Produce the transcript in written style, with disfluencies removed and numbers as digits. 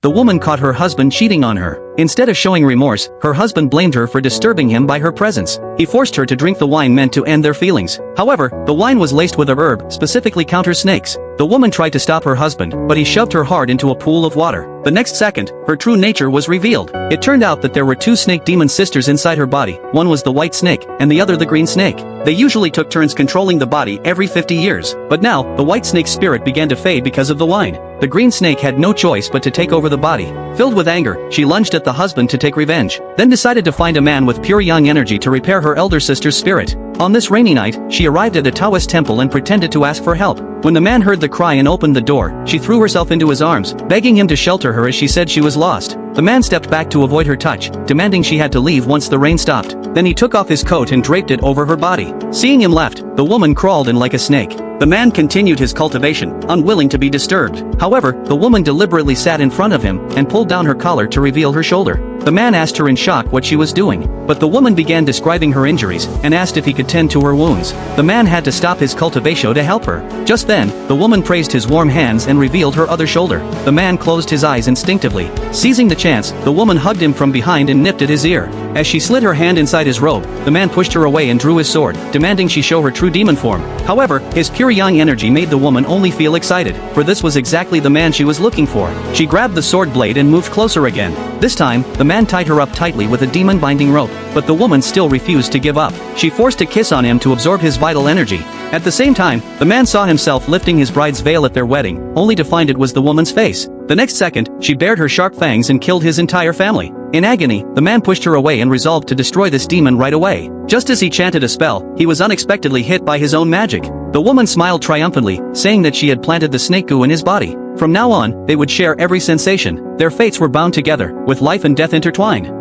The woman caught her husband cheating on her. Instead of showing remorse, her husband blamed her for disturbing him by her presence. He forced her to drink the wine meant to end their feelings. However, the wine was laced with a herb, specifically counter snakes. The woman tried to stop her husband, but he shoved her hard into a pool of water. The next second, her true nature was revealed. It turned out that there were two snake demon sisters inside her body. One was the white snake, and the other the green snake. They usually took turns controlling the body every 50 years. But now, the white snake's spirit began to fade because of the wine. The green snake had no choice but to take over the body. Filled with anger, she lunged at the husband to take revenge, then decided to find a man with pure yang energy to repair her elder sister's spirit. On this rainy night, she arrived at a Taoist temple and pretended to ask for help. When the man heard the cry and opened the door, she threw herself into his arms, begging him to shelter her as she said she was lost. The man stepped back to avoid her touch, demanding she had to leave once the rain stopped. Then he took off his coat and draped it over her body. Seeing him left, the woman crawled in like a snake. The man continued his cultivation, unwilling to be disturbed. However, the woman deliberately sat in front of him and pulled down her collar to reveal her shoulder. The man asked her in shock what she was doing, but the woman began describing her injuries and asked if he could tend to her wounds. The man had to stop his cultivation to help her. Just then, the woman praised his warm hands and revealed her other shoulder. The man closed his eyes instinctively. Seizing the chance, the woman hugged him from behind and nipped at his ear. As she slid her hand inside his robe, the man pushed her away and drew his sword, demanding she show her true demon form. However, his pure yang energy made the woman only feel excited, for this was exactly the man she was looking for. She grabbed the sword blade and moved closer again. This time, the man tied her up tightly with a demon binding rope, but the woman still refused to give up. She forced a kiss on him to absorb his vital energy. At the same time, the man saw himself lifting his bride's veil at their wedding, only to find it was the woman's face. The next second, she bared her sharp fangs and killed his entire family. In agony, the man pushed her away and resolved to destroy this demon right away. Just as he chanted a spell, he was unexpectedly hit by his own magic. The woman smiled triumphantly, saying that she had planted the snake goo in his body. From now on, they would share every sensation. Their fates were bound together, with life and death intertwined.